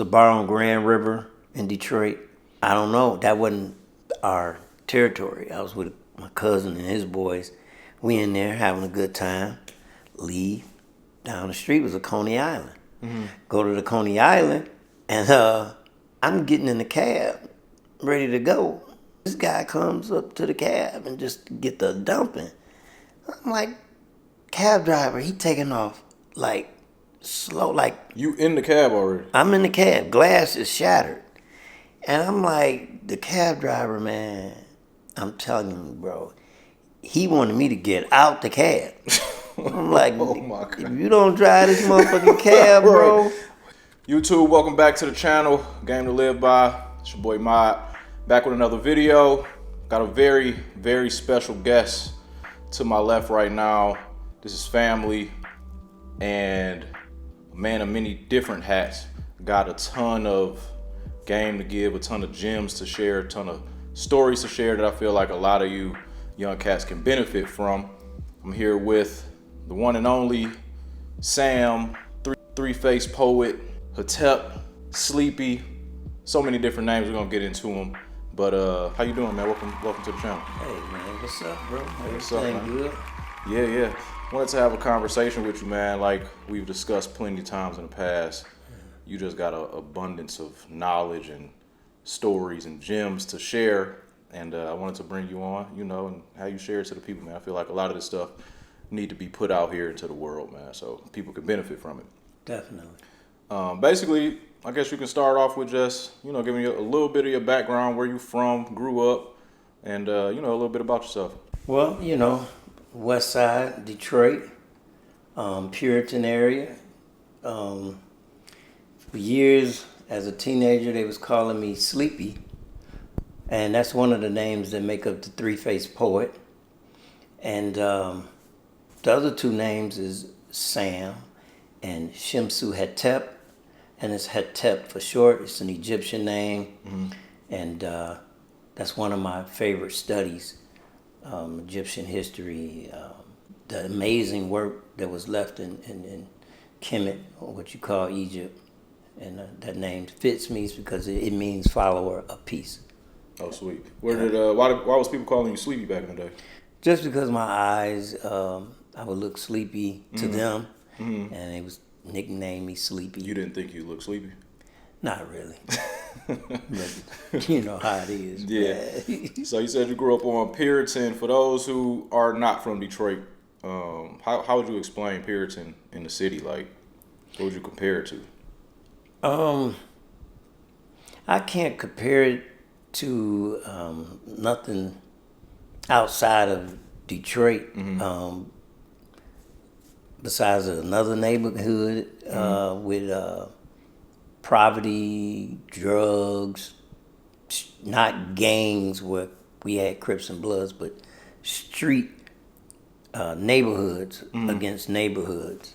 The bar on Grand River in Detroit. I don't know. That wasn't our territory. I was with my cousin and his boys. We in there having a good time. Leave. Down the street was a Coney Island. Go to the Coney Island, and I'm getting in the cab, ready to go. This guy comes up to the cab and just get the dumping. I'm like, cab driver, he taking off like slow, like. You in the cab already? I'm in the cab. Glass is shattered. And I'm like, the cab driver, man, I'm telling you, bro, he wanted me to get out the cab. I'm like, oh my God. If you don't drive this motherfucking cab, bro. YouTube, welcome back to the channel, Game2LiveBy. It's your boy Mod, back with another video. Got a very, very special guest to my left right now. This is family and a man of many different hats. Got a ton of game to give, a ton of gems to share, a ton of stories to share that I feel like a lot of you young cats can benefit from. I'm here with the one and only Sam, 3FacePoet, Hotep, Sleepy, so many different names. We're gonna get into them. But how you doing, man? Welcome to the channel. Hey, man, what's up, bro? What's up, man? Good? Yeah. Wanted to have a conversation with you, man. Like we've discussed plenty of times in the past. You just got an abundance of knowledge and stories and gems to share. And I wanted to bring you on, and how you share it to the people, man. I feel like a lot of this stuff need to be put out here into the world, man, so people can benefit from it. Definitely. Basically, I guess you can start off with just, giving you a little bit of your background, where you from, grew up, and, a little bit about yourself. Well, West Side, Detroit, Puritan area. For years, as a teenager, they was calling me Sleepy. And that's one of the names that make up the 3FacePoet. And the other two names is Sam and Shimsu Hetep. And it's Hetep for short. It's an Egyptian name. Mm-hmm. And that's one of my favorite studies, Egyptian history. The amazing work that was left in Kemet, or what you call Egypt. And that name fits me because it means follower of peace. Oh, sweet. Why was people calling you Sleepy back in the day? Just because my eyes, I would look sleepy to them, and they was nicknamed me Sleepy. You didn't think you looked sleepy? Not really. But you know how it is. Yeah. So you said you grew up on Puritan. For those who are not from Detroit, how would you explain Puritan in the city? Like, what would you compare it to? I can't compare it to nothing outside of Detroit, besides another neighborhood with poverty, drugs, not gangs where we had Crips and Bloods, but street neighborhoods against neighborhoods.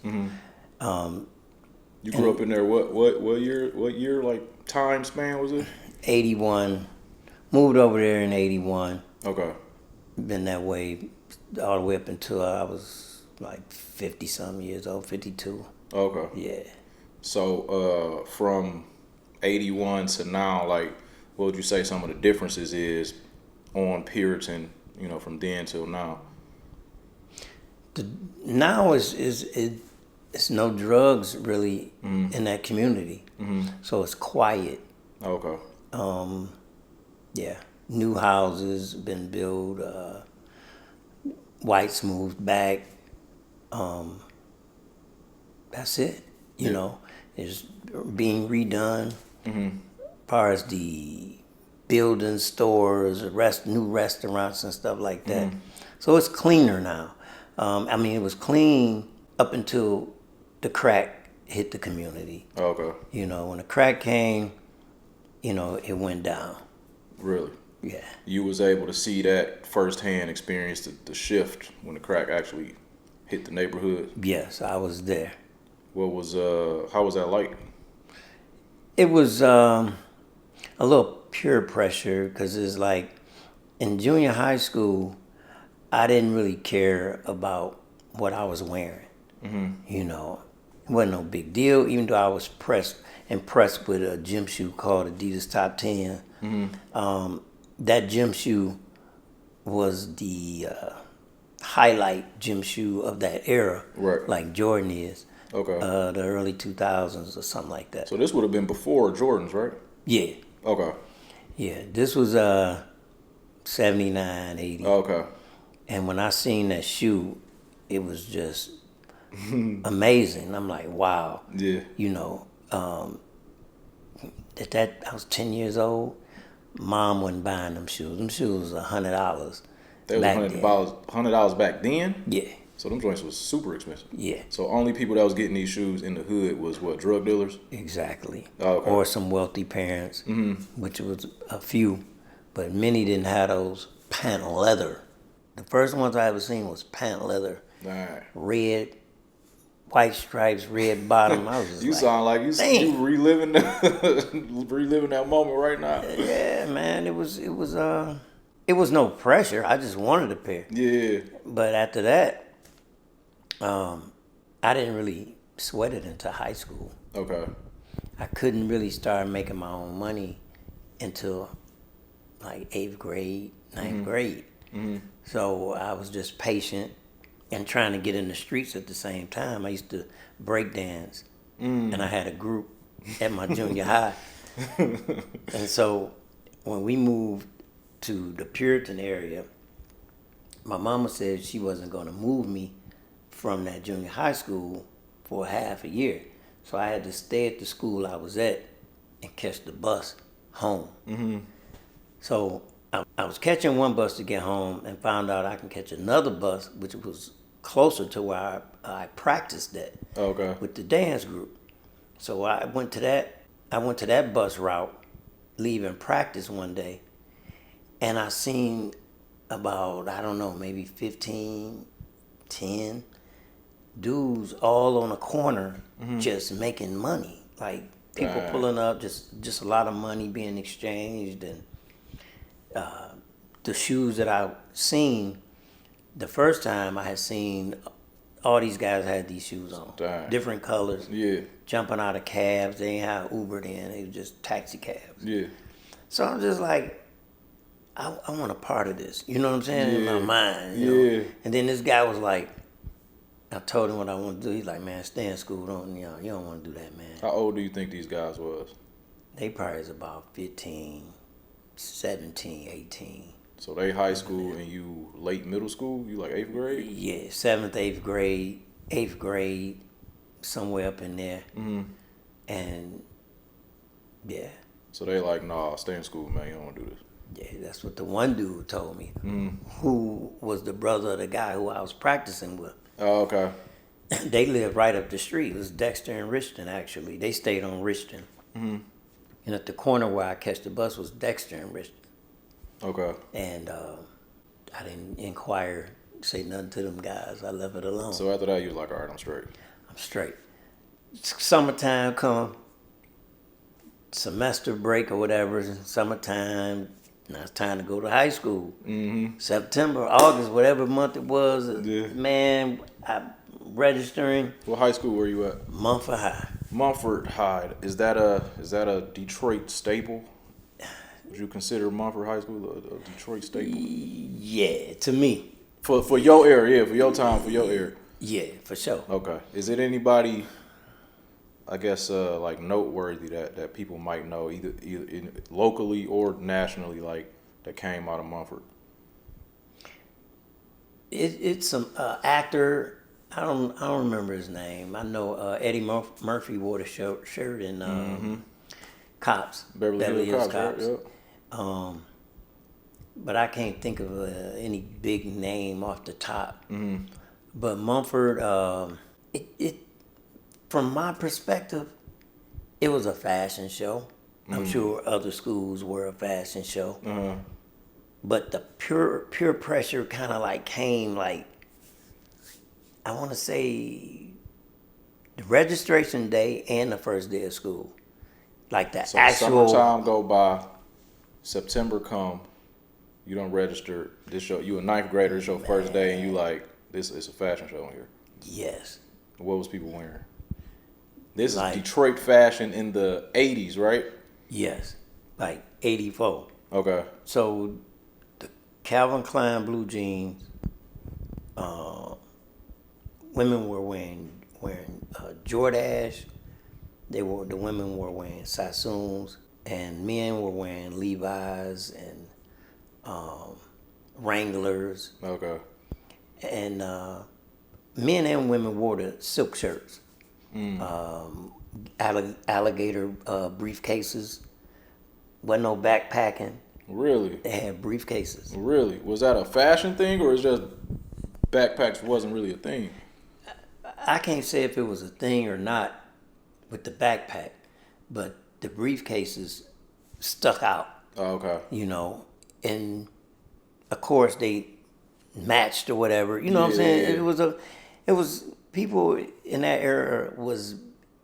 You grew up in there. What year? Like time span was it? 81. Moved over there in 81. Okay. Been that way all the way up until I was like 50-something years old, 52. Okay. Yeah. So from 81 to now, like, what would you say some of the differences is on Puritan, from then till now? Now it's no drugs really in that community. So it's quiet. Okay. Yeah, new houses been built. Whites moved back. That's it. It's being redone. As far as the building, stores, new restaurants and stuff like that. So it's cleaner now. It was clean up until the crack hit the community. Okay. When the crack came, it went down. Really? Yeah. You was able to see that firsthand, experience the shift when the crack actually hit the neighborhood? Yes, I was there. How was that like? It was a little peer pressure because it's like in junior high school, I didn't really care about what I was wearing. It wasn't no big deal, even though I was impressed with a gym shoe called Adidas Top 10. That gym shoe was the highlight gym shoe of that era, Right. like Jordan is. Okay. The early 2000s or something like that. So this would have been before Jordans, right? Yeah. Okay. Yeah. This was 79, 80. Okay. And when I seen that shoe, it was just amazing. I'm like, wow. Yeah. You know, that I was 10 years old. Mom wasn't buying them shoes. Them shoes was $100. They was $100 back then? Yeah. So them joints was super expensive. Yeah. So only people that was getting these shoes in the hood was what, drug dealers? Exactly. Oh, okay. Or some wealthy parents, which was a few, but many didn't have those pant leather. The first ones I ever seen was pant leather, Nah. red, white stripes, red bottom. I was just You like, sound like you damn. reliving reliving that moment right now. Yeah, man, it was no pressure. I just wanted a pair. Yeah. But after that, I didn't really sweat it until high school. Okay. I couldn't really start making my own money until like 8th grade, ninth grade. So I was just patient and trying to get in the streets at the same time. I used to break dance, and I had a group at my junior high. And so when we moved to the Puritan area, my mama said she wasn't going to move me from that junior high school for half a year. So I had to stay at the school I was at and catch the bus home. So I was catching one bus to get home and found out I can catch another bus, which was closer to where I practiced at Okay. with the dance group. So I went to that bus route, leaving practice one day, and I seen about, I don't know, maybe 15, 10 dudes all on a corner just making money. Like people pulling up, just a lot of money being exchanged. And the shoes that I seen, the first time I had seen, all these guys had these shoes on. Damn. Different colors. Yeah. Jumping out of cabs. They ain't have Ubered in. They was just taxi cabs. Yeah. So I'm just like, I want a part of this. You know what I'm saying? In my mind. You Yeah. know? And then this guy was like, I told him what I want to do. He's like, man, stay in school. You don't want to do that, man. How old do you think these guys was? They probably is about 15, 17, 18. So they high school and you late middle school? You like 8th grade? Yeah, 7th, 8th grade, 8th grade, somewhere up in there. And yeah. So they like, nah, stay in school, man. You don't want to do this. Yeah, that's what the one dude told me, who was the brother of the guy who I was practicing with. Oh, okay. They lived right up the street. It was Dexter and Richton, actually. They stayed on Richton. And at the corner where I catch the bus was Dexter and Richton. Okay. And I didn't inquire, say nothing to them guys. I left it alone. So after that, you was like, all right, I'm straight. I'm straight. Summertime come, semester break or whatever, summertime, now it's time to go to high school. September, August, whatever month it was, man, I'm registering. What high school were you at? Mumford High. Mumford High. Is that a Detroit staple? Would you consider Mumford High School a Detroit staple? Yeah, to me. For your era, yeah, for your time, for your era. Yeah, for sure. Okay. Is it anybody, I guess, like noteworthy that people might know, either locally or nationally, like that came out of Mumford? It's some actor. I don't remember his name. I know Eddie Murphy wore the shirt in Cops, Beverly Hills Cops. Right? Yep. But I can't think of any big name off the top. But Mumford, it from my perspective, it was a fashion show. I'm sure other schools were a fashion show. But the pure pressure kind of like came like, I want to say, the registration day and the first day of school. Like the actual... Summertime go by, September come, you don't register. This show, you a ninth grader, it's your first day, and you like, this is a fashion show here. Yes. What was people wearing? This is like, Detroit fashion in the 80s, right? yes, like 84. Okay. So the Calvin Klein blue jeans, women were wearing Jordache. The women were wearing Sassoons, and men were wearing Levi's and Wranglers, Okay. and men and women wore the silk shirts, alligator briefcases. Wasn't no backpacking. Really? They had briefcases. Really? Was that a fashion thing, or is just backpacks wasn't really a thing? I can't say if it was a thing or not with the backpack, but the briefcases stuck out, Oh, okay. and of course they matched or whatever. You know what I'm saying? Yeah. It was people in that era was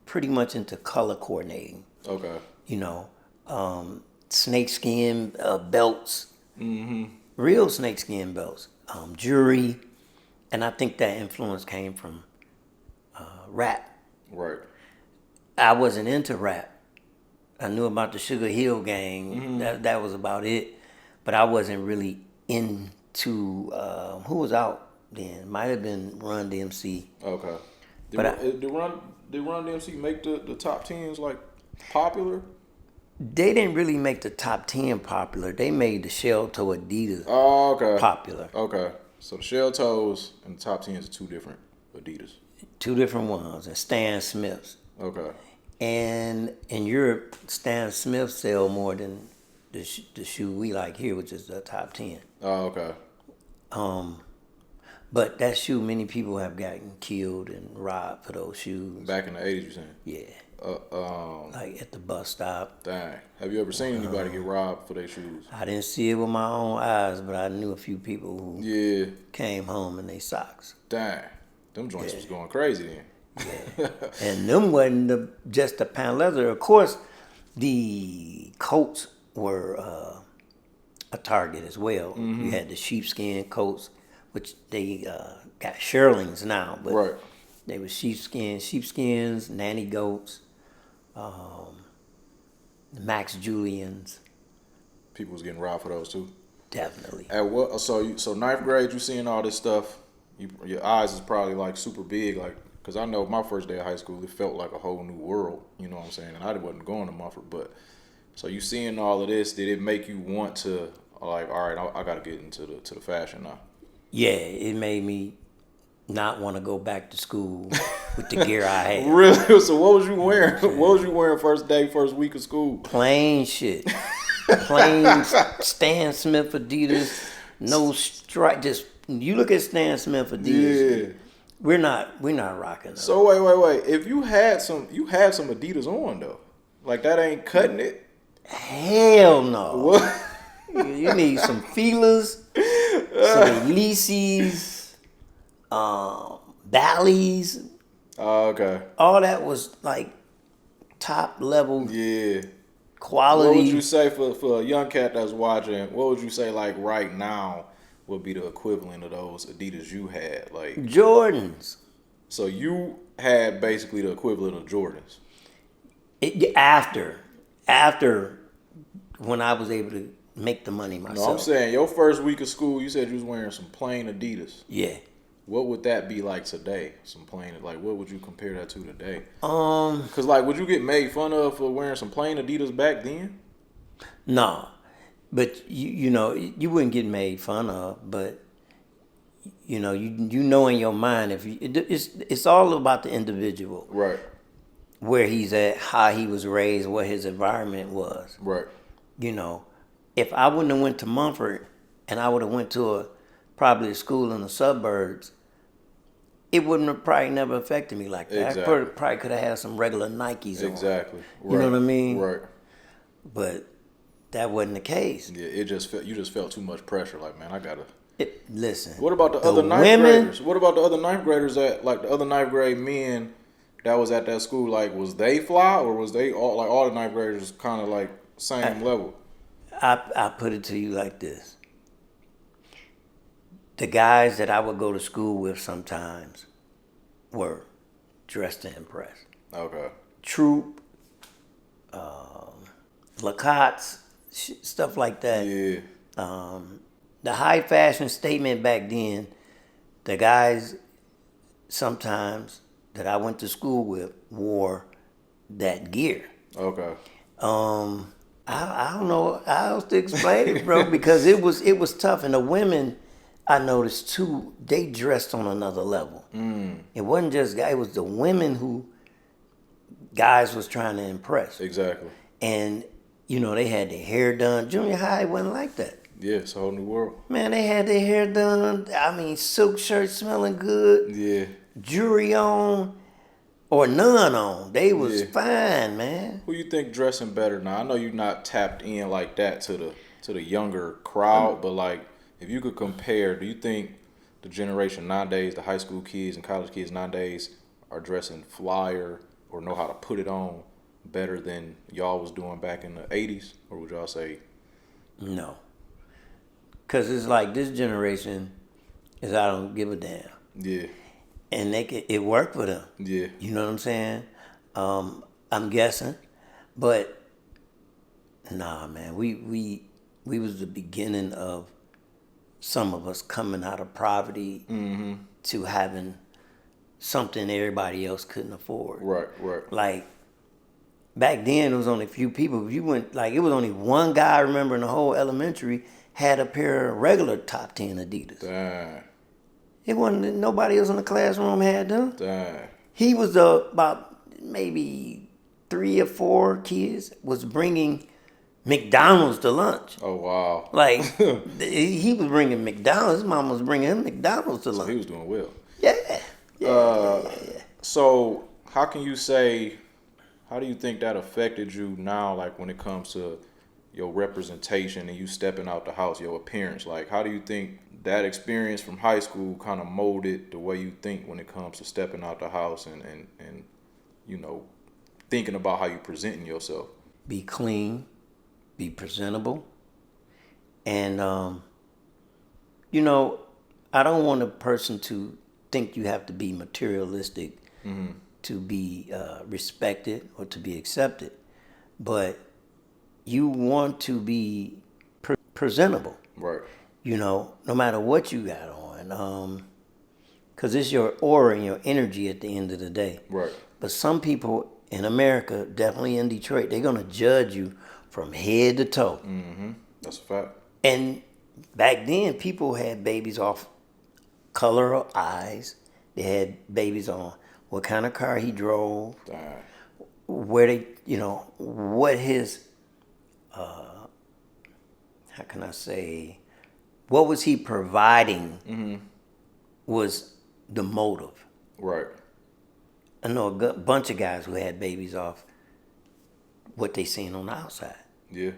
pretty much into color coordinating. Okay. Snakeskin belts, real snakeskin belts, jewelry, and I think that influence came from rap. Right. I wasn't into rap. I knew about the Sugar Hill Gang. That was about it, but I wasn't really into who was out then. Might have been Run DMC. Okay. Did But Run DMC make the top tens like popular? they didn't really make the top 10 popular. They made the shell toe Adidas Oh, okay. popular. Okay. So the shell toes and the top tens are two different Adidas. Two different ones, and Stan Smiths. Okay. And in Europe, Stan Smith sell more than the shoe we like here, which is the top 10. Oh, okay. But that shoe, many people have gotten killed and robbed for those shoes. Back in the 80s, you saying? Yeah. Like at the bus stop. Dang. Have you ever seen anybody get robbed for their shoes? I didn't see it with my own eyes, but I knew a few people who came home in their socks. Dang. Them joints was going crazy then. Yeah. And them wasn't just the pound leather. Of course, the coats were a target as well. You had the sheepskin coats, which they got shearlings now, but Right. they were sheepskins, nanny goats, Max Julians. People was getting robbed for those too. Definitely. At what? So ninth grade, you seeing all this stuff. Your eyes is probably like super big, like because I know my first day of high school, it felt like a whole new world. You know what I'm saying? And I wasn't going to Mumford, but so you seeing all of this, did it make you want to like, all right, I got to get into the fashion now? Yeah, it made me not want to go back to school with the gear I had. Really? So what was you wearing? What was you wearing first week of school? Plain shit. Plain Stan Smith Adidas, no stripe. Just you look at Stan Smith Adidas. Yeah. We're not rocking those. So wait. If you had some Adidas on though, like that ain't cutting it. Hell no. What? You need some feelers, some Elises, Bally's. Oh, okay. All that was like top level Yeah. quality. What would you say for a young cat that's watching? What would you say like right now would be the equivalent of those Adidas you had? Like Jordans. so you had basically the equivalent of Jordans. After when I was able to make the money myself. No, I'm saying your first week of school, you said you was wearing some plain Adidas. Yeah. What would that be like today? Some plain, like what would you compare that to today? Um. Cause like, would you get made fun of for wearing some plain Adidas back then? No, but you wouldn't get made fun of, but you know in your mind it's all about the individual, Right. where he's at, how he was raised, what his environment was. Right. If I wouldn't have went to Mumford and I would have went to probably a school in the suburbs, it wouldn't have probably never affected me like that. Exactly. I probably could have had some regular Nikes on. Exactly. You know what I mean? Right. But that wasn't the case. Yeah, you just felt too much pressure. Like, man, I gotta. Listen. What about the other ninth women, graders? What about the other ninth graders that like the other ninth grade men that was at that school? Like, was they fly or was they all the ninth graders kind of like same level? I put it to you like this. The guys that I would go to school with sometimes were dressed to impress. Okay. Troop, Lacottes, stuff like that. Yeah. The high fashion statement back then, the guys sometimes that I went to school with wore that gear. Okay. I don't know how else to explain it, bro, because it was tough. And the women, I noticed too, they dressed on another level. It wasn't just guys; it was the women who guys was trying to impress. Exactly. And they had their hair done. Junior high wasn't like that. Yeah, it's a whole new world. Man, they had their hair done. I mean, silk shirts smelling good. Yeah. Jewelry on. Or none on. They was fine, man. Who you think dressing better now? I know you're not tapped in like that to the younger crowd, but like if you could compare, do you think the generation nowadays, the high school kids and college kids nowadays, are dressing flyer or know how to put it on better than y'all was doing back in the 80's? Or would y'all say no? Because it's like this generation is I don't give a damn. Yeah. And it worked for them. Yeah. You know what I'm saying? I'm guessing. But nah, man, we was the beginning of some of us coming out of poverty to having something everybody else couldn't afford. Right. Like back then, it was only a few people. If you went, like, it was only one guy I remember in the whole elementary had a pair of regular top 10 Adidas. Damn. It wasn't, nobody else in the classroom had them. Damn. He was about maybe 3 or 4 kids was bringing McDonald's to lunch. Oh wow. Like he was bringing McDonald's. His mom was bringing him McDonald's to lunch. So he was doing well. Yeah. So how do you think that affected you now, like when it comes to your representation and you stepping out the house, your appearance? Like, how do you think that experience from high school kind of molded the way you think when it comes to stepping out the house and thinking about how you presenting yourself? Be clean, be presentable, and I don't want a person to think you have to be materialistic to be respected or to be accepted, but you want to be presentable. Right. No matter what you got on, because it's your aura and your energy at the end of the day. Right. But some people in America, definitely in Detroit, they're gonna judge you from head to toe. Mm-hmm. That's a fact. And back then, people had babies off color of eyes. They had babies on what kind of car he drove, where they, what his, how can I say, what was he providing was the motive. Right. I know a bunch of guys who had babies off what they seen on the outside. Yeah.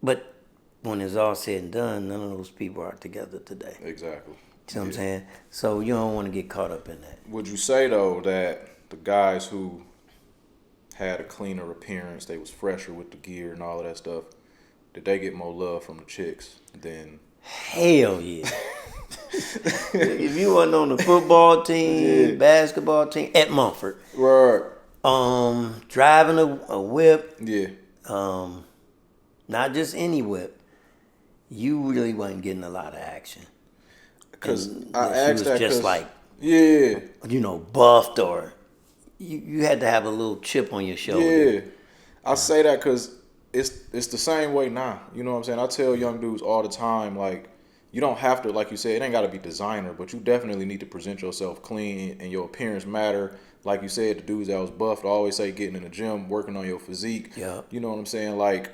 But when it's all said and done, none of those people are together today. Exactly. You know what I'm saying? So you don't want to get caught up in that. Would you say, though, that the guys who had a cleaner appearance, they was fresher with the gear and all of that stuff, did they get more love from the chicks than... Hell yeah. If you wasn't on the football team, basketball team, at Mumford. Right. Driving a whip. Yeah. Not just any whip. You really wasn't getting a lot of action. Because I asked that just like, buffed, or you had to have a little chip on your shoulder. Yeah. I say that because it's the same way now. You know what I'm saying? I tell young dudes all the time, like, you don't have to, like you said, it ain't got to be designer, but you definitely need to present yourself clean and your appearance matter. Like you said, the dudes that was buffed, I always say getting in the gym, working on your physique. Yeah. You know what I'm saying? Like,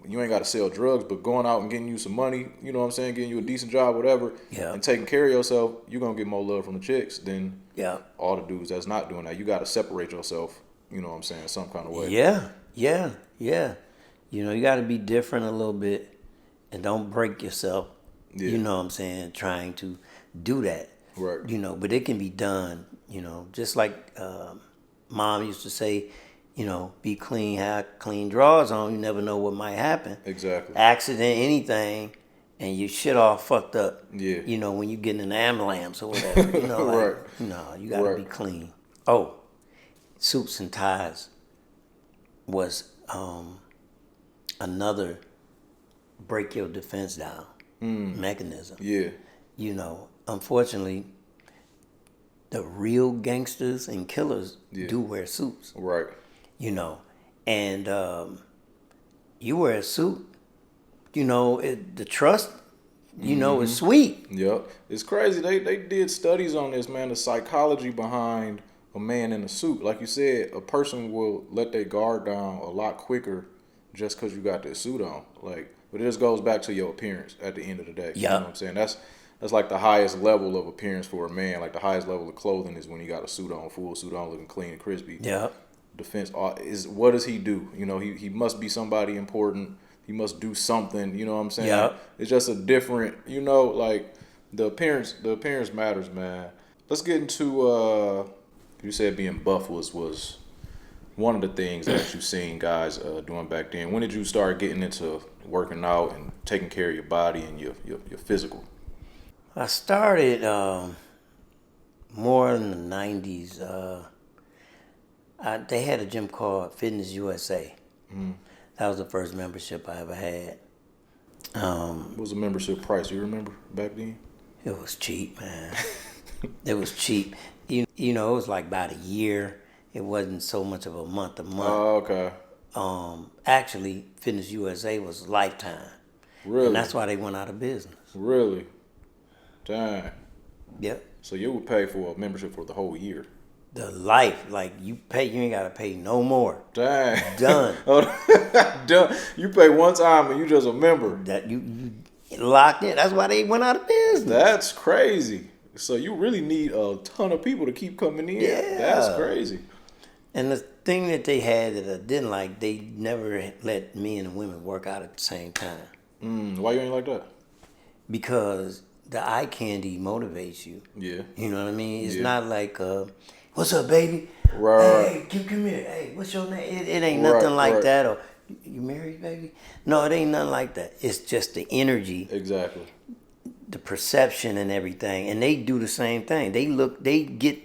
you ain't got to sell drugs, but going out and getting you some money, you know what I'm saying, getting you a decent job, whatever, and taking care of yourself, you're going to get more love from the chicks than all the dudes that's not doing that. You got to separate yourself, you know what I'm saying, some kind of way. Yeah. You got to be different a little bit and don't break yourself, you know what I'm saying, trying to do that. Right. But it can be done, just like Mom used to say, be clean, have clean drawers on. You never know what might happen. Exactly. Accident, anything, and your shit all fucked up. Yeah. When you get in an ambulance or whatever. Right. No, you gotta be clean. Oh, suits and ties was another break your defense down mechanism. Yeah. You know, unfortunately, the real gangsters and killers do wear suits. Right. You know, and you wear a suit, you know, the trust, you know, is sweet. Yep. It's crazy. They did studies on this, man, the psychology behind a man in a suit. Like you said, a person will let their guard down a lot quicker just because you got this suit on. Like, but it just goes back to your appearance at the end of the day. You know what I'm saying? That's like the highest level of appearance for a man. Like the highest level of clothing is when you got a suit on, full suit on, looking clean and crispy. Yeah. Defense is, what does he do? You know, he must be somebody important. He must do something. You know what I'm saying? Yeah. It's just a different, you know, like the appearance matters, man. Let's get into you said being buff was one of the things that you've seen guys doing back then. When did you start getting into working out and taking care of your body and your physical? I started more in the 90s. They had a gym called Fitness USA. That was the first membership I ever had. What was the membership price? You remember back then? It was cheap, man. It was cheap. You know, it was like about a year. It wasn't so much of a month to month. Oh, okay. Actually, Fitness USA was lifetime. Really? And that's why they went out of business. Really? Dang. Yep. So you would pay for a membership for the whole year? The life, like you ain't gotta pay no more. Dang. Done. Done. You pay one time and you just a member. That you locked in. That's why they went out of business. That's crazy. So you really need a ton of people to keep coming in. Yeah. That's crazy. And the thing that they had that I didn't like, they never let men and women work out at the same time. Why you ain't like that? Because the eye candy motivates you. Yeah. You know what I mean? It's not like, what's up, baby? Right. Hey, come here. Hey, what's your name? It ain't nothing like that. Or, you married, baby? No, it ain't nothing like that. It's just the energy. Exactly. The perception and everything. And they do the same thing. They get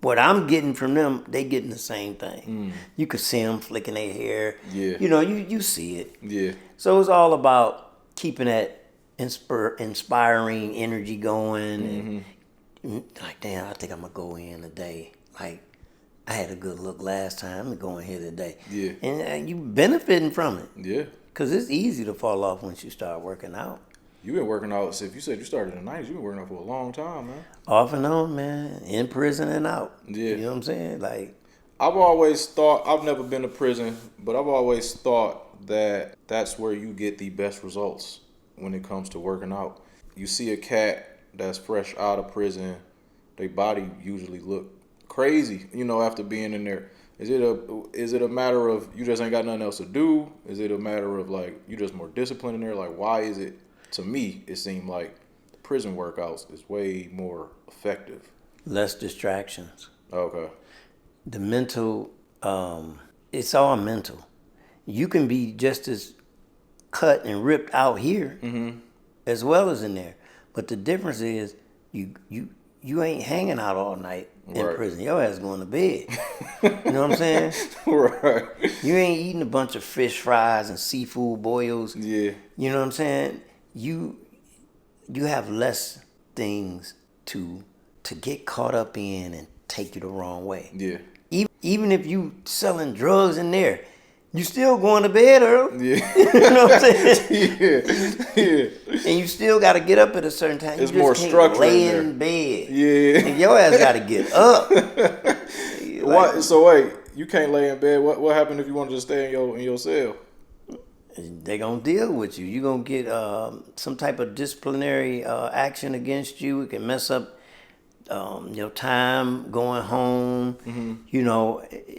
what I'm getting from them, they getting the same thing. You could see them flicking their hair. Yeah. You know, you see it. Yeah. So it's all about keeping that inspiring energy going. And like, damn, I think I'm going to go in today. Like, I had a good look last time. I'm going to go in here today. Yeah. And you benefiting from it. Yeah. Because it's easy to fall off once you start working out. You've been working out, so if you said you started in the 90s, you've been working out for a long time, man. Off and on, man. In prison and out. Yeah. You know what I'm saying? Like, I've always thought, I've never been to prison, but I've always thought that that's where you get the best results when it comes to working out. You see a cat that's fresh out of prison, their body usually look crazy, you know, after being in there. Is it a matter of you just ain't got nothing else to do? Is it a matter of like you just more disciplined in there? Like, why is it? To me, it seemed like the prison workouts is way more effective. less distractions. Okay. The mental, it's all mental. You can be just as cut and ripped out here as well as in there. But the difference is you ain't hanging out all night in prison. Your ass going to bed. You know what I'm saying? Right. You ain't eating a bunch of fish fries and seafood boils. Yeah. You know what I'm saying? You have less things to get caught up in and take you the wrong way. Yeah. Even if you selling drugs in there, you still going to bed early. Yeah. You know what I'm saying? Yeah. And you still got to get up at a certain time. It's you just more can't structure lay in in bed. Yeah. And your ass got to get up. What? So wait, you can't lay in bed. What happened if you want to just stay in your cell? They gonna deal with you. You gonna get some type of disciplinary action against you. It can mess up your time going home. Mm-hmm.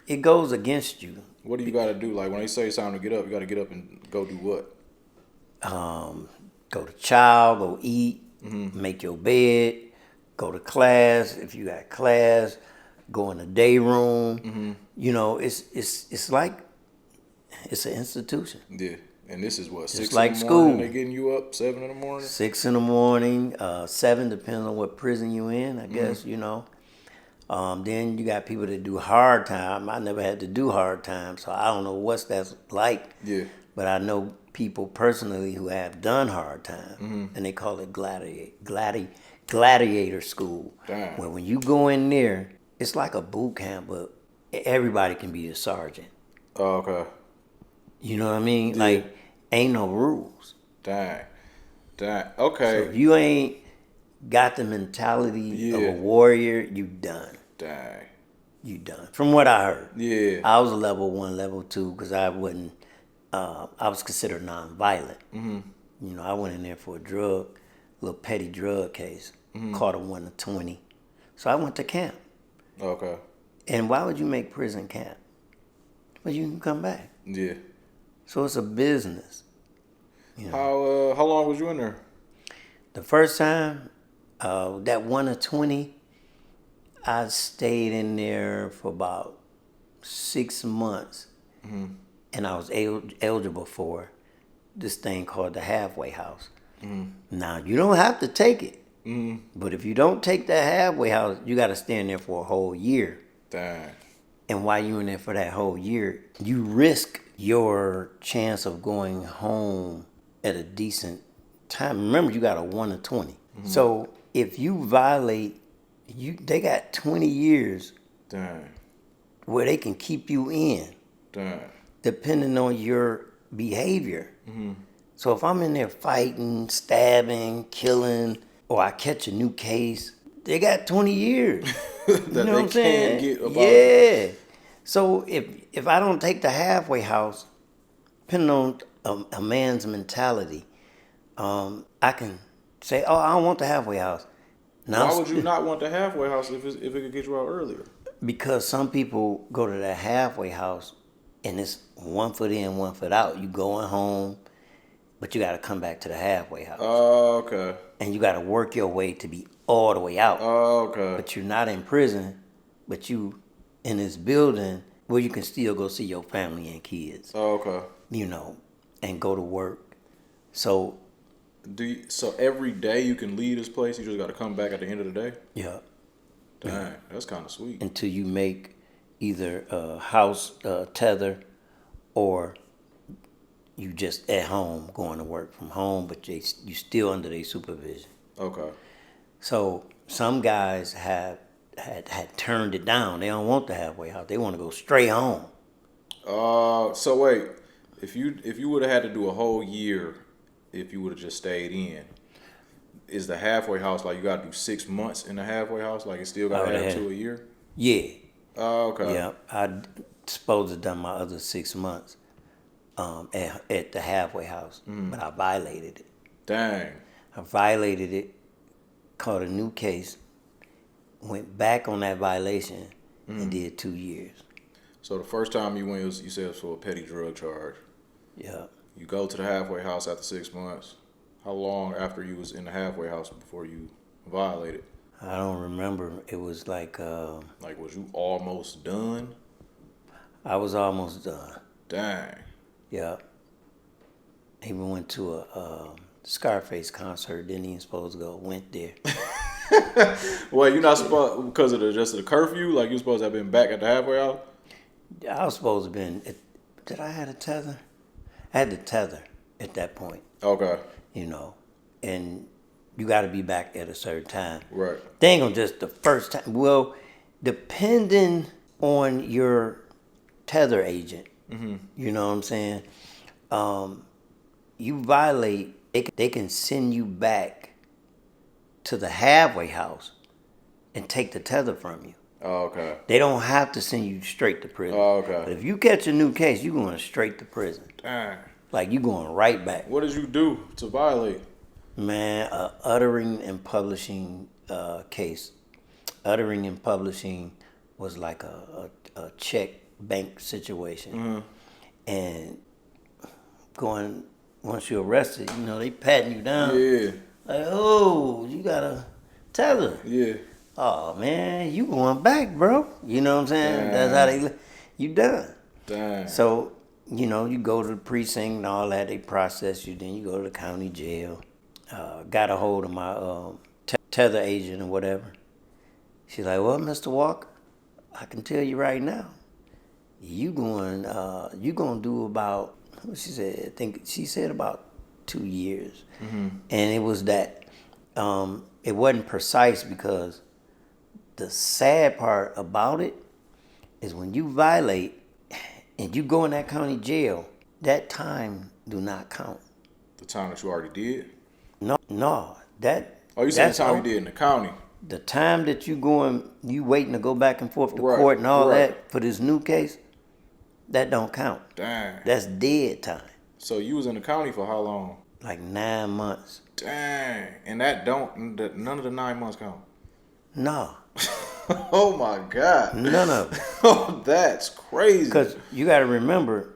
It goes against you. What do you got to do? Like when they say it's time to get up, you got to get up and go do what? Go to chow, go eat, make your bed, go to class. If you got class, go in the day room. It's like it's an institution. Yeah. And this is what, 6 like in the morning? school. They getting you up 7 in the morning? 6 in the morning, 7 depends on what prison you in, I guess, Then you got people that do hard time. I never had to do hard time, so I don't know what's that's like. Yeah. But I know people personally who have done hard time, and they call it gladiator school. Damn. Where when you go in there, it's like a boot camp, but everybody can be a sergeant. Oh, okay. You know what I mean? Yeah. Like, ain't no rules. Dang. Okay. So if you ain't got the mentality of a warrior, you done. Dang. You done. From what I heard. Yeah. I was a level 1, level 2, because I wasn't. I was considered nonviolent. You know, I went in there for a little petty drug case. Caught a 1 to 20. So I went to camp. Okay. And why would you make prison camp? Well, you can come back. Yeah. So it's a business. You know. How long was you in there? The first time, that 1 to 20, I stayed in there for about 6 months. And I was eligible for this thing called the halfway house. Now, you don't have to take it. But if you don't take that halfway house, you got to stay in there for a whole year. Dang. And while you're in there for that whole year, you risk your chance of going home at a decent time. Remember, you got a 1 to 20. So if you violate, they got 20 years. Dang. Where they can keep you in. Dang. Depending on your behavior. So if I'm in there fighting, stabbing, killing, or I catch a new case, they got 20 years. That You know they what I'm saying? can't get about. Yeah. So if I don't take the halfway house, depending on a man's mentality, I can say, oh, I don't want the halfway house. Now, Why would you not want the halfway house if it could get you out earlier? Because some people go to the halfway house and it's 1 foot in, 1 foot out. You going home, but you got to come back to the halfway house. Oh, okay. And you got to work your way to be all the way out. Oh, okay. But you're not in prison, but you in this building where you can still go see your family and kids. Oh, okay. You know, and go to work. So, So every day you can leave this place, you just got to come back at the end of the day? yeah. Dang, that's kind of sweet. Until you make either a house tether or you just at home going to work from home, but you still under their supervision. Okay. So some guys had turned it down. They don't want the halfway house. They want to go straight home. So wait, if you would have had to do a whole year, if you would have just stayed in, is the halfway house like you got to do 6 months in the halfway house? Like it still got to add to a year? Yeah. Oh, okay. Yeah. I supposed to have done my other 6 months at the halfway house, but I violated it. Dang. I violated it, caught a new case, went back on that violation, and did 2 years. So the first time you went, you said it was for a petty drug charge. Yeah. You go to the halfway house after 6 months. How long after you was in the halfway house before you violated? I don't remember. It was like was you almost done? I was almost done. Dang. Yeah. Even went to a Scarface concert. Didn't even supposed to go. Went there. Well, you're not supposed because of the curfew. Like you supposed to have been back at the halfway house. I was supposed to have been. Did I have a tether? I had the tether at that point. Okay. You know, and you got to be back at a certain time. Right. They ain't gonna just the first time. Well, depending on your tether agent, you know what I'm saying? You violate, they can send you back to the halfway house and take the tether from you. Oh, okay. They don't have to send you straight to prison. Oh, okay. But if you catch a new case, you going straight to prison. Dang. Like you going right back. What did you do to violate? Man, uttering and publishing case. Uttering and publishing was like a check bank situation. And going, once you're arrested, you know, they patting you down. Yeah. Like, oh, you got a tether. Yeah. Oh, man, you going back, bro. You know what I'm saying? Damn. That's how you done. Dang. So, you know, you go to the precinct and all that, they process you, then you go to the county jail. Got a hold of my tether agent or whatever. She's like, well, Mr. Walker, I can tell you right now, you gonna do about, what she said, I think she said about 2 years. And it was that, it wasn't precise because the sad part about it is when you violate and you go in that county jail, that time do not count. The time that you already did? No, that. Oh, you said the time you did in the county. The time that you waiting to go back and forth to Right, court and all right. that for this new case, that don't count. Dang. That's dead time. So you was in the county for how long? Like 9 months. Dang. And none of the 9 months count? No, Oh my God. none of it. Oh, that's crazy. Because you got to remember,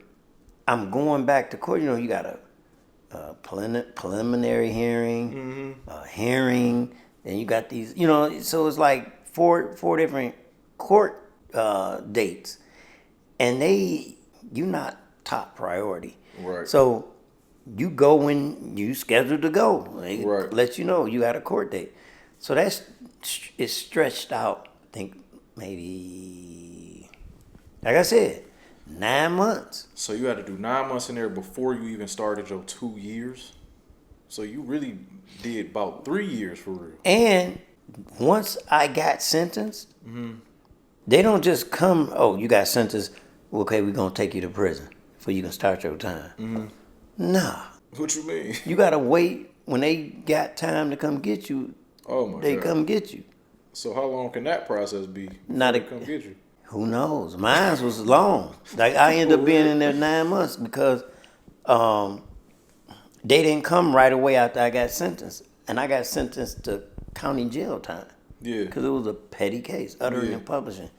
I'm going back to court. You know, you got a preliminary hearing, a hearing, and you got these, you know, so it's like four different court dates. And you're not top priority. Right. So you go when you scheduled to go. They Right. let you know you got a court date. So it's stretched out, I think maybe, like I said, 9 months. So you had to do 9 months in there before you even started your 2 years? So you really did about 3 years for real. And once I got sentenced, they don't just come, oh, you got sentenced, okay, we're going to take you to prison before you can start your time. Nah. What you mean? You got to wait. When they got time to come get you, Oh my they God. come get you. So how long can that process be? Not before they come get you. Who knows? Mine was long. Like I ended up being in there 9 months because they didn't come right away after I got sentenced, and I got sentenced to county jail time. Yeah. Because it was a petty case, uttering Yeah. and publishing.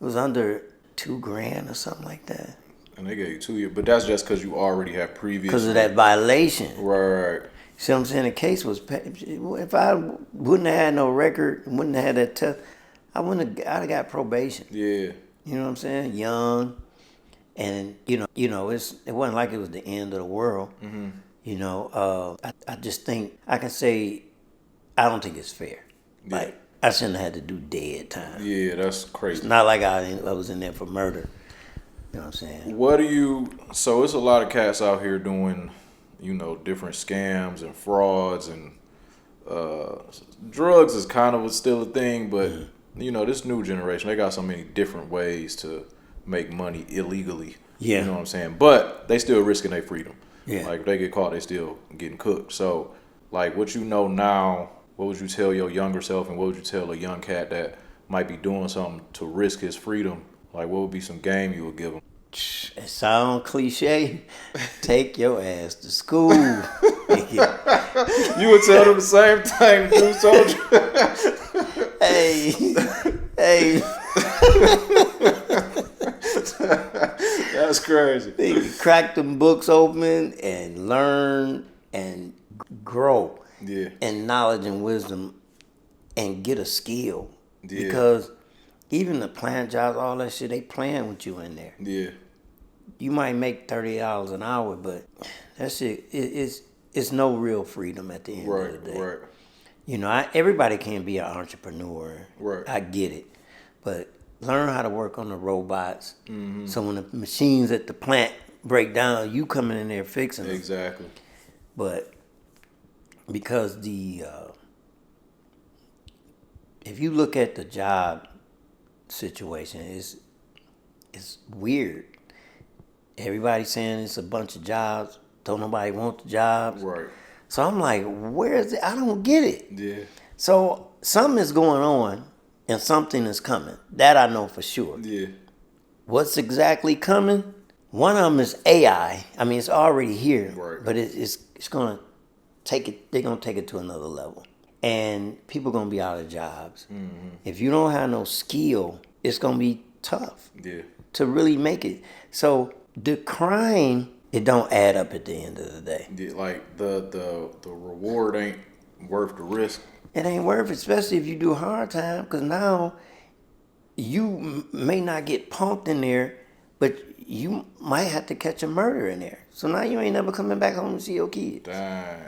It was under $2,000 or something like that. And they gave you 2 years, but that's just because you already have previous. Because of that violation. Right. See what I'm saying? The case was, if I wouldn't have had no record, wouldn't have had that test, I'd have got probation. Yeah. You know what I'm saying? Young, and it wasn't like it was the end of the world. You know, I just think I can say I don't think it's fair. Yeah. Like I shouldn't have had to do dead time. Yeah, that's crazy. It's not like I was in there for murder. You know what I'm saying? So it's a lot of cats out here doing, different scams and frauds, and drugs is kind of still a thing, but this new generation, they got so many different ways to make money illegally. Yeah. You know what I'm saying? But they still risking their freedom. Yeah. Like if they get caught, they still getting cooked. So like what you know now, what would you tell your younger self, and what would you tell a young cat that might be doing something to risk his freedom? Like what would be some game you would give him? It sound cliche. Take your ass to school. You would tell them the same thing, dude, soldier. Hey. That's crazy. They crack them books open and learn and grow Yeah. in knowledge and wisdom and get a skill. Yeah. Because even the plant jobs, all that shit, they playing with you in there. Yeah. You might make $30 an hour, but that shit it's no real freedom at the end of the day. Right. You know, everybody can't be an entrepreneur. Right. I get it. But learn how to work on the robots. So when the machines at the plant break down, you coming in there fixing them. Exactly. But because if you look at the job situation, it's weird. Everybody's saying it's a bunch of jobs. Don't nobody want the jobs. Right. So I'm like, where is it? I don't get it. Yeah. So something is going on and something is coming. That I know for sure. Yeah. What's exactly coming? One of them is AI. I mean, it's already here. Right. But it's going to take it, they're going to take it to another level. And people going to be out of jobs. If you don't have no skill, it's going to be tough Yeah. to really make it. So the crime, it don't add up at the end of the day. Yeah. Like the reward ain't worth the risk. It ain't worth it, especially if you do hard time, because now you may not get punked in there, but you might have to catch a murder in there. So now you ain't never coming back home to see your kids. Dang.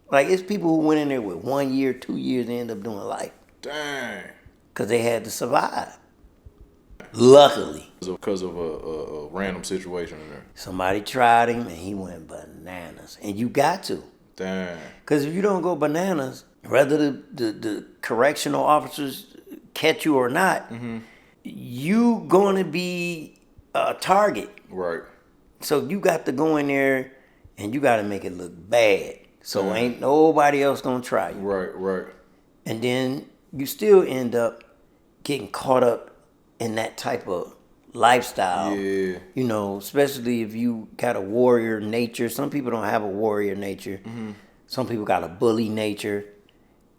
Like, it's people who went in there with 1 year, 2 years, and end up doing life. Dang. because they had to survive. Luckily. Because of a random situation in there. Somebody tried him and he went bananas. And you got to. Damn. Because if you don't go bananas, whether the correctional officers catch you or not, you going to be a target. Right. So you got to go in there and you got to make it look bad. So ain't nobody else going to try you. Right. And then you still end up getting caught up in that type of lifestyle. Yeah. You know, especially if you got a warrior nature. Some people don't have a warrior nature. Some people got a bully nature.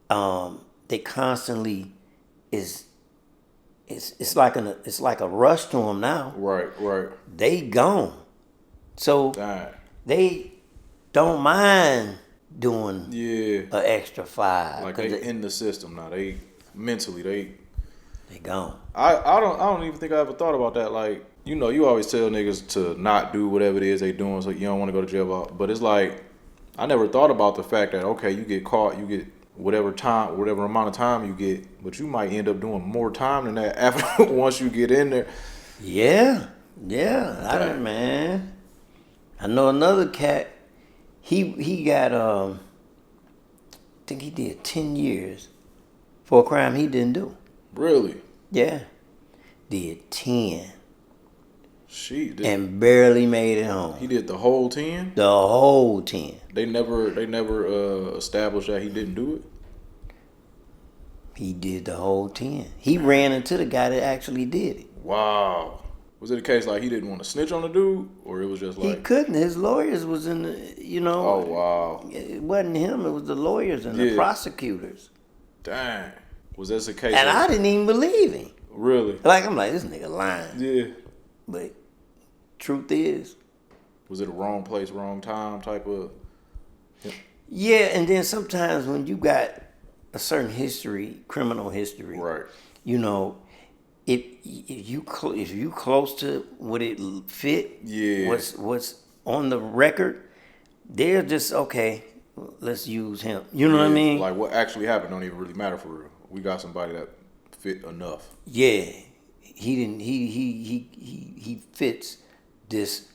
They constantly it's like a rush to them now. Right. They gone. So they don't mind doing an extra 5. Like they in the system now. They mentally they gone. I don't even think I ever thought about that. Like, you know, you always tell niggas to not do whatever it is they doing, so you don't want to go to jail. But it's like, I never thought about the fact that, okay, you get caught, you get whatever amount of time you get, but you might end up doing more time than that after once you get in there. Yeah. Man. I know another cat. He got I think he did 10 years for a crime he didn't do. Really? Yeah. Did 10. Shit. And barely made it home. He did the whole 10? The whole 10. They never established that he didn't do it? He did the whole 10. He ran into the guy that actually did it. Wow. Was it a case like he didn't want to snitch on the dude? Or it was just like... He couldn't. His lawyers was in the, you know... Oh, wow. It wasn't him. It was the lawyers and the prosecutors. Dang. Was this a case and I didn't even believe him. Really? Like, I'm like, this nigga lying. Yeah. But truth is... Was it a wrong place, wrong time type of... Yeah, and then sometimes when you got a certain history, criminal history... Right. You know... If you close to what it fit, what's on the record, they're just okay. Let's use him. You know what I mean? Like what actually happened don't even really matter for real. We got somebody that fit enough. Yeah, he didn't. He fits this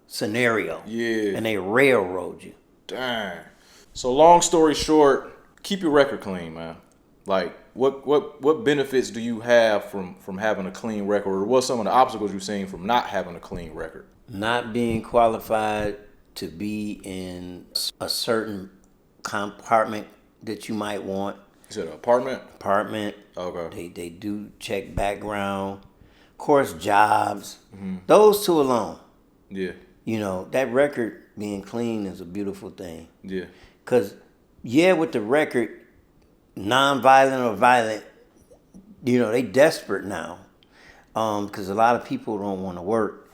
scenario. Yeah, and they railroad you. Dang. So long story short, keep your record clean, man. Like, what benefits do you have from having a clean record, or what's some of the obstacles you've seen from not having a clean record? Not being qualified to be in a certain compartment that you might want. You said an apartment? Apartment. Okay. They do check background. Of course, jobs. Those two alone. Yeah. You know, that record being clean is a beautiful thing. Yeah. Because, with the record... non-violent or violent, you know, they desperate now because a lot of people don't want to work.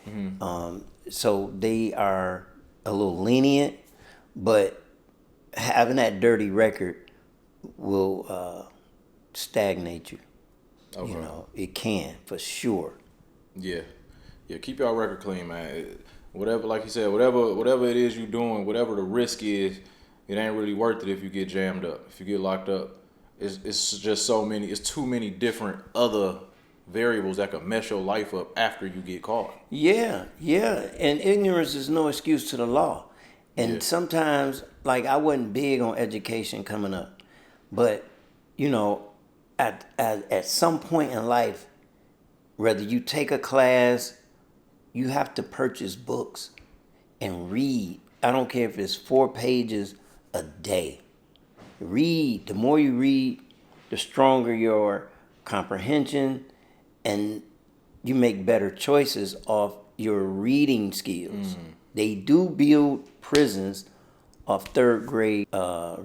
So they are a little lenient, but having that dirty record will stagnate you. Okay. You know, it can, for sure. Yeah. Keep your record clean, man. Whatever, like you said, whatever it is you're doing, whatever the risk is, it ain't really worth it if you get jammed up, if you get locked up. It's just it's too many different other variables that could mess your life up after you get caught. Yeah. And ignorance is no excuse to the law. And sometimes, like, I wasn't big on education coming up. But, you know, at some point in life, whether you take a class, you have to purchase books and read. I don't care if it's 4 pages a day. Read. The more you read, the stronger your comprehension, and you make better choices off your reading skills. They do build prisons of 3rd grade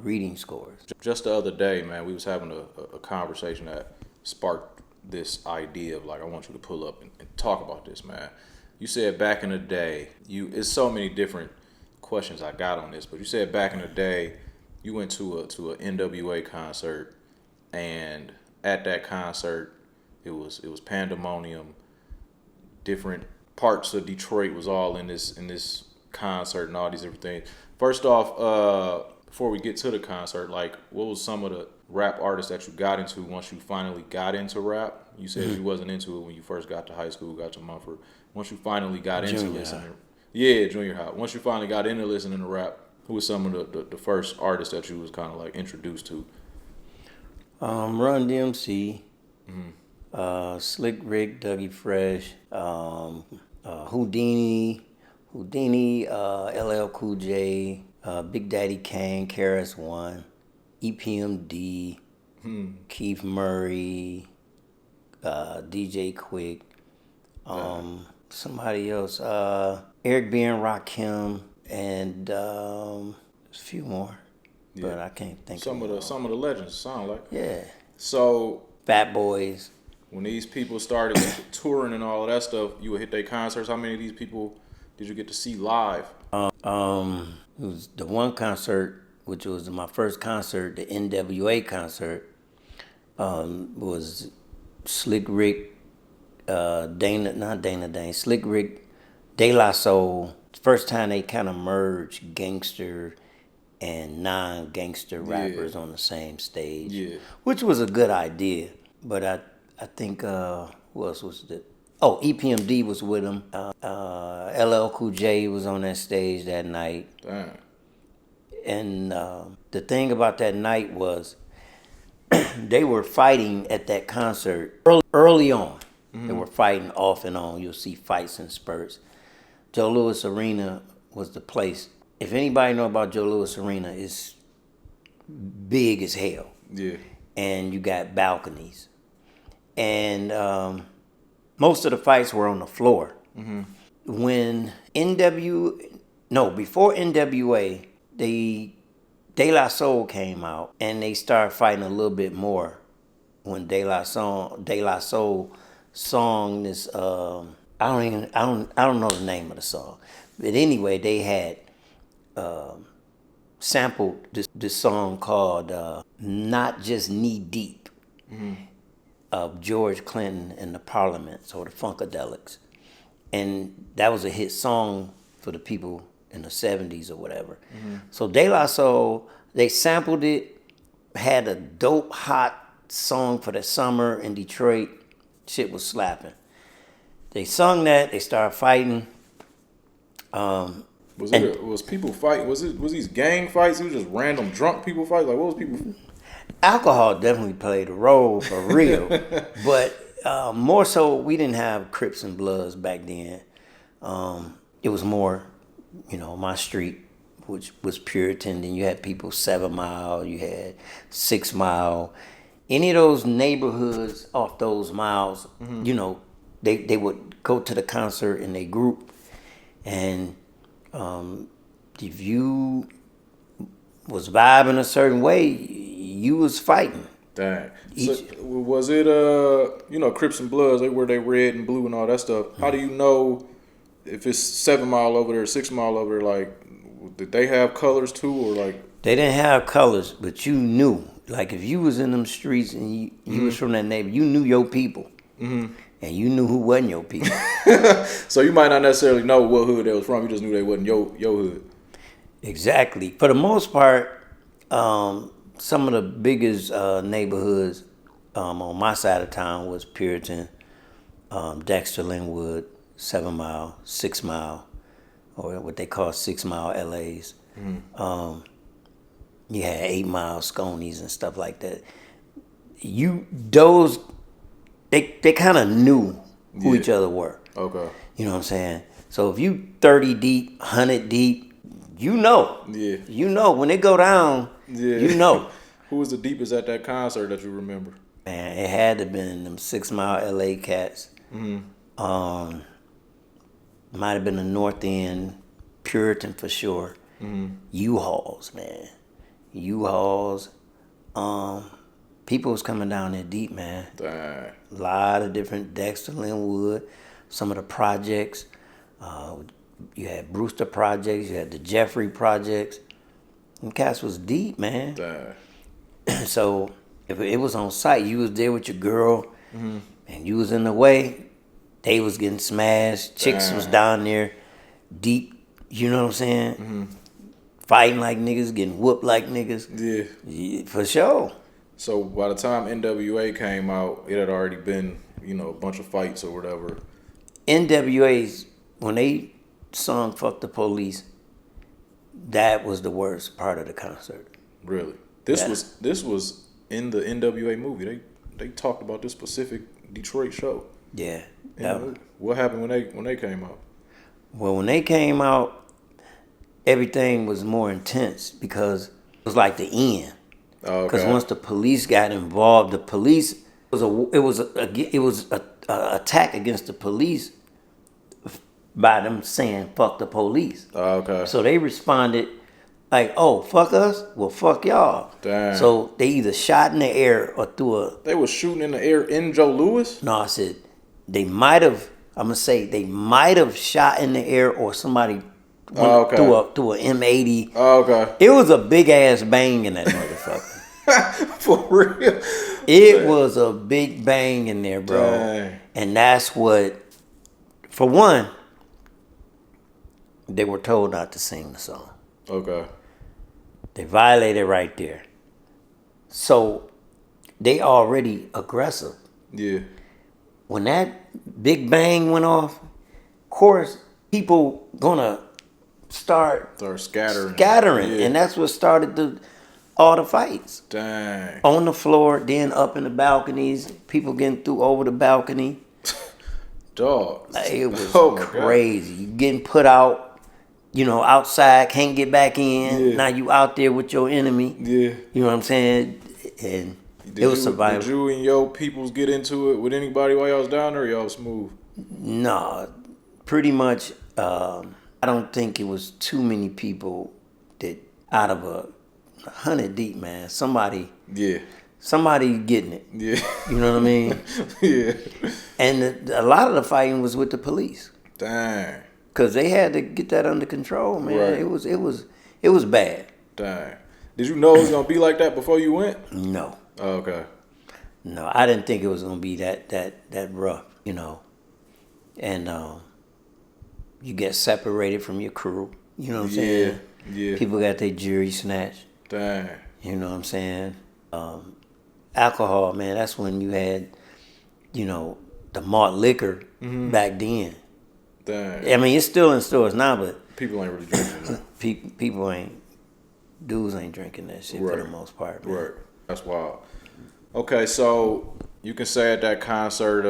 reading scores. Just the other day, man, we was having a conversation that sparked this idea of, like, I want you to pull up and talk about this, man. You said back in the day, it's so many different questions I got on this, but you said back in the day, you went to a NWA concert, and at that concert, it was pandemonium. Different parts of Detroit was all in this concert and all these different things. First off, before we get to the concert, like, what was some of rap artist that you got into once you finally got into rap? You said you wasn't into it when you first got to high school, got to Mumford. Once you finally got into listening, junior high. Once you finally got into listening to rap, who was some of the first artists that you was kind of like introduced to? Run DMC, Slick Rick, Dougie Fresh, Houdini, LL Cool J, Big Daddy Kane, KRS One, EPMD, Keith Murray, DJ Quick, somebody else, Eric B. and Rakim, and a few more, but I can't think some of the legends. Sound like So Fat Boys. When these people started touring and all of that stuff, you would hit their concerts. How many of these people did you get to see live? It was the one concert, which was my first concert, the NWA concert, was Slick Rick, Slick Rick, De La Soul. First time they kind of merged gangster and non-gangster rappers on the same stage, which was a good idea. But I think, who else was it? Oh, EPMD was with him. LL Cool J was on that stage that night. Damn. And the thing about that night was they were fighting at that concert early on. They were fighting off and on. You'll see fights and spurts. Joe Louis Arena was the place. If anybody know about Joe Louis Arena, it's big as hell. Yeah. And you got balconies. And most of the fights were on the floor. When before NWA, De La Soul came out, and they started fighting a little bit more. When De La Soul song this, I don't know the name of the song, but anyway, they had sampled this song called "Not Just Knee Deep" of George Clinton and the Parliaments, or the Funkadelics. And that was a hit song for the people in the 70s or whatever. So De La Soul, they sampled it, had a dope, hot song for the summer in Detroit. Shit was slapping. They sung that, they started fighting. Was people fighting? Was these gang fights? It was just random drunk people fight? Like, what was people? Alcohol definitely played a role for real, but more so, we didn't have Crips and Bloods back then. It was more, my street, which was Puritan. Then you had people 7 Mile, you had 6 Mile. Any of those neighborhoods off those miles, they would go to the concert in a group, and if you was vibing a certain way, you was fighting. Dang. So was it Crips and Bloods? They wear they red and blue and all that stuff. How do you know if it's 7 Mile over there, 6 Mile over there? Like, did they have colors too, or like? They didn't have colors, but you knew. Like, if you was in them streets and you was from that neighborhood, you knew your people. And you knew who wasn't your people. So you might not necessarily know what hood they was from. You just knew they wasn't your hood. Exactly. For the most part, some of the biggest neighborhoods on my side of town was Puritan, Dexter, Linwood, 7 Mile, 6 Mile, or what they call 6 Mile LAs. You had 8 Mile Sconies and stuff like that. They kind of knew who each other were. Okay. You know what I'm saying? So if you 30 deep, 100 deep, you know. Yeah. You know. When it go down, you know. Who was the deepest at that concert that you remember? Man, it had to have been them 6 Mile LA cats. Might have been the North End, Puritan for sure. U-Hauls, man. U-Hauls. People was coming down there deep, man. Dang. A lot of different Dexter, Linwood, some of the projects. You had Brewster projects, you had the Jeffrey projects. And cats was deep, man. Dang. So if it was on site, you was there with your girl, and you was in the way, they was getting smashed. Chicks was down there deep, you know what I'm saying? Fighting like niggas, getting whooped like niggas. Yeah. For sure. So by the time NWA came out, it had already been, you know, a bunch of fights or whatever. NWA's, when they sung "Fuck the Police," that was the worst part of the concert. Really, this was in the NWA movie. They talked about this specific Detroit show. Yeah. What happened when they came out? Well, when they came out, everything was more intense because it was like the end. Oh, Because okay. once the police got involved, the police it was a attack against the police by them saying "fuck the police." Oh, okay. So they responded like, "Oh, fuck us, well, fuck y'all." Damn. So they either shot in the air or threw a. They was shooting in the air in Joe Louis? No, I said they might have. I'm gonna say they might have shot in the air or somebody went through a M80. Oh, okay. It was a big ass bang in that motherfucker. For real? It was a big bang in there, bro. Dang. And that's what, for one, they were told not to sing the song. Okay. They violated right there. So they already aggressive. Yeah. When that big bang went off, of course, people gonna start Scattering. scattering. Yeah. And that's what started all the fights. Dang. On the floor, then up in the balconies, people getting through over the balcony. Dog. Like, it was Oh my crazy. You getting put out, outside, can't get back in. Yeah. Now you out there with your enemy. Yeah. You know what I'm saying? And it was survival. Did you and your peoples get into it with anybody while y'all was down there, or y'all was smooth? No, pretty much. I don't think it was too many people that out of 100 deep, man. Somebody getting it. Yeah. You know what I mean? Yeah. And a lot of the fighting was with the police. Dang. Cause they had to get that under control, man. Right. It was bad. Dang. Did you know it was gonna be like that before you went? No, Oh, okay. no, I didn't think it was gonna be that rough, And you get separated from your crew. You know what I'm saying? Yeah. People got their jury snatched. Dang. You know what I'm saying? Alcohol, man. That's when you had, the malt liquor back then. Dang. I mean, it's still in stores now, but People ain't really drinking that. people dudes ain't drinking that shit for the Right. most part, man. Right. That's wild. Okay, so you can say at that concert,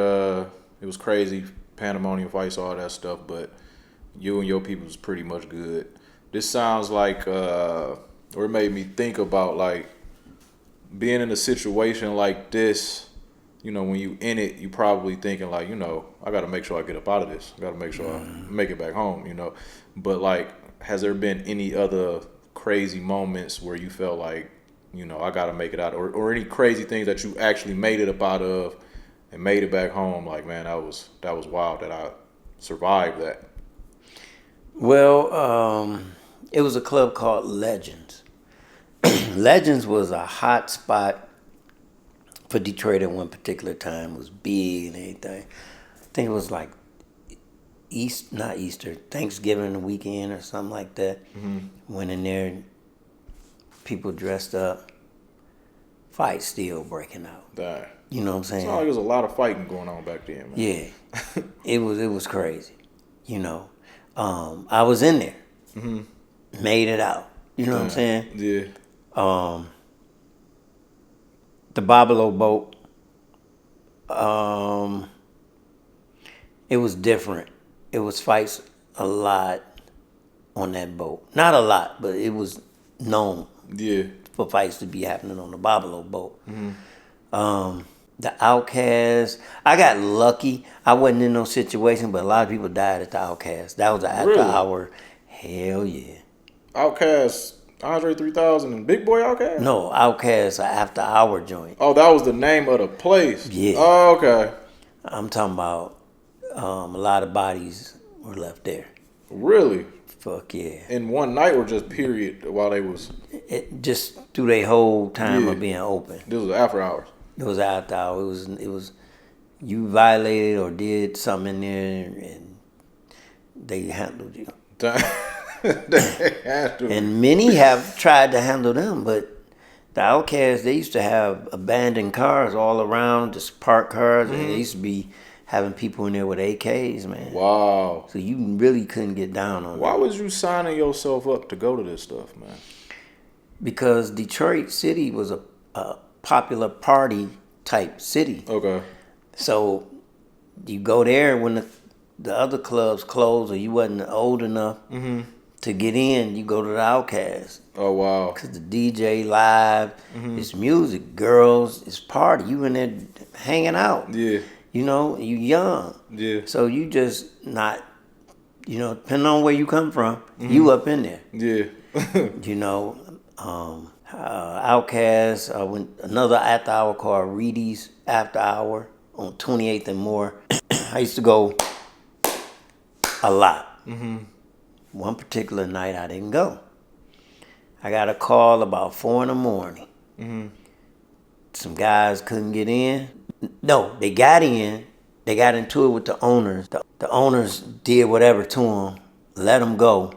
it was crazy, pandemonium fights, all that stuff, but you and your people was pretty much good. This sounds like, or it made me think about like being in a situation like this. When you in it, you probably thinking like, I got to make sure I get up out of this. I got to make sure I make it back home, But like, has there been any other crazy moments where you felt like, I got to make it out, or any crazy things that you actually made it up out of and made it back home? Like, man, that was wild that I survived that. Well, it was a club called Legends. Legends was a hot spot for Detroit at one particular time. It was big and everything. I think it was like not Easter, Thanksgiving weekend or something like that. Went in there, people dressed up, fights still breaking out. Dang. You know what I'm saying? It's not like there was a lot of fighting going on back then, man. Yeah, it was crazy. I was in there, made it out. You know what I'm saying? Yeah. The Bobolo boat, it was different. It was fights a lot on that boat. Not a lot, but it was known for fights to be happening on the Bobolo boat. The Outcast, I got lucky. I wasn't in no situation, but a lot of people died at the Outcast. That was an after hour. Hell yeah. Outcast, Andre 3000 and Big Boy Outcast? No, Outcast, an after hour joint. Oh, that was the name of the place? Yeah. Oh, okay. I'm talking about a lot of bodies were left there. Really? Fuck yeah. In one night or just period while they was... It just through their whole time of being open. This was after hours? It was after hour. It was you violated or did something in there and they handled you. They handled And many have tried to handle them, but The Outcasts, they used to have abandoned cars all around, just parked cars, and they used to be having people in there with AKs, man. Wow. So you really couldn't get down on Why that. was you signing yourself up to go to this stuff, man? Because Detroit City was a popular party type city. Okay. So you go there when the other clubs closed or you wasn't old enough to get in, you go to the Outcasts. Oh, wow. Because the DJ live, it's music, girls, it's party. You in there hanging out. Yeah. You know, you young. Yeah. So you just not, depending on where you come from, you up in there. Yeah. You know, Outcasts, went another after hour called Reedy's After Hour on 28th and Moore. I used to go a lot. One particular night I didn't go. I got a call about 4 a.m. Some guys couldn't get in. No, they got in. They got into it with the owners. The owners did whatever to them, let them go.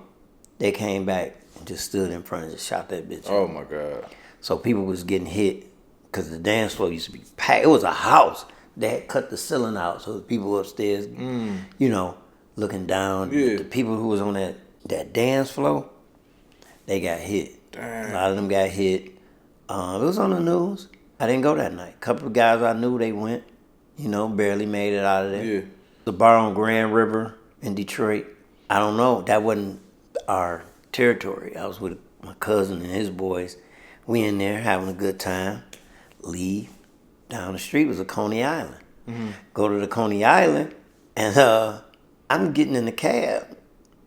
They came back and just stood in front and just shot that bitch. Oh, my God. So people was getting hit because the dance floor used to be packed. It was a house. They had cut the ceiling out so the people upstairs, looking down. Yeah. The people who was on that dance floor, they got hit. Damn. A lot of them got hit. It was on the news. I didn't go that night. A couple of guys I knew, they went, barely made it out of there. Yeah. The bar on Grand River in Detroit, I don't know. That wasn't our territory. I was with my cousin and his boys. We in there having a good time. Leave. Down the street was a Coney Island. Go to the Coney Island, and I'm getting in the cab,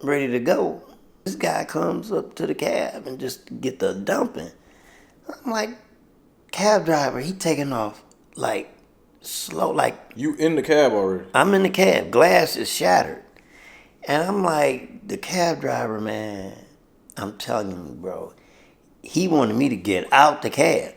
ready to go. This guy comes up to the cab and just get the dumping. I'm like, cab driver, he taking off like slow, like You in the cab already? I'm in the cab, glass is shattered. And I'm like, the cab driver, man, I'm telling you, bro, he wanted me to get out the cab.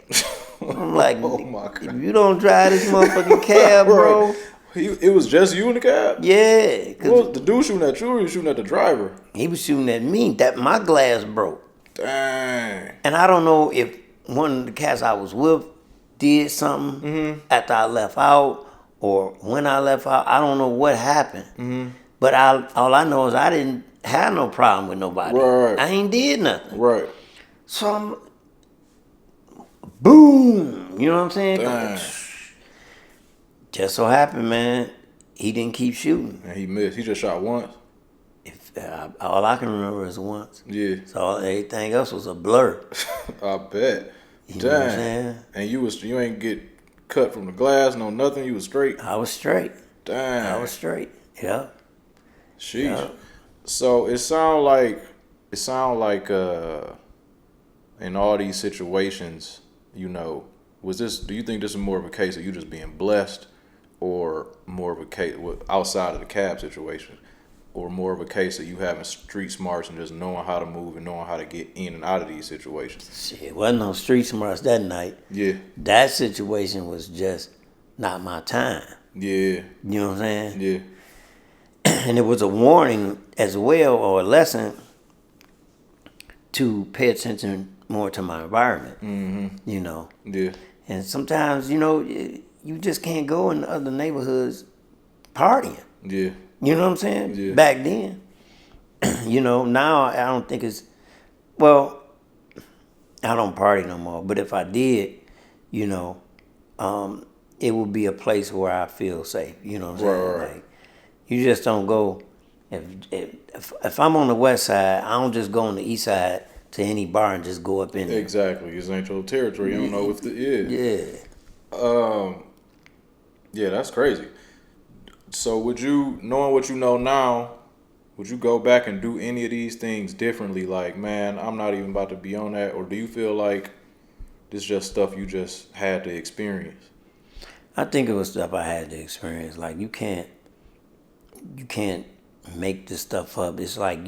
I'm like, Oh, my God. if you don't drive this motherfucking cab, bro. It was just you in the cab? Yeah. 'Cause Well, the dude shooting at you or you shooting at the driver? he was shooting at me. That my glass broke. Dang. And I don't know if one of the cats I was with did something after I left out or when I left out. I don't know what happened. But all I know is I didn't have no problem with nobody. Right. I ain't did nothing. Right. So I'm, boom. You know what I'm saying? Dang. Just so happened, man, he didn't keep shooting. And he missed. He just shot once? All I can remember is once. Yeah. So everything else was a blur. I bet. You know what I'm Dang. saying? And you ain't get cut from the glass, no nothing. You was straight. I was straight. Dang. I was straight. Yeah. Sheesh. Yeah. So it sound like in all these situations, do you think this is more of a case of you just being blessed, or more of a case outside of the cab situation, or more of a case of you having street smarts and just knowing how to move and knowing how to get in and out of these situations? Shit, wasn't no street smarts that night. Yeah. That situation was just not my time. Yeah. You know what I'm saying? Yeah. And it was a warning as well, or a lesson to pay attention more to my environment. Yeah. And sometimes, you just can't go in other neighborhoods partying. Yeah. You know what I'm saying? Yeah. Back then. Now I don't think it's, well, I don't party no more. But if I did, it would be a place where I feel safe. You know what I'm saying? Right. Like, you just don't go, if I'm on the west side, I don't just go on the east side to any bar and just go up in there. Exactly. This ain't your territory. You don't know if Yeah. Yeah, that's crazy. So would you, knowing what you know now, would you go back and do any of these things differently? Like, man, I'm not even about to be on that. Or do you feel like this just stuff you just had to experience? I think it was stuff I had to experience. Like, you can't make this stuff up. It's like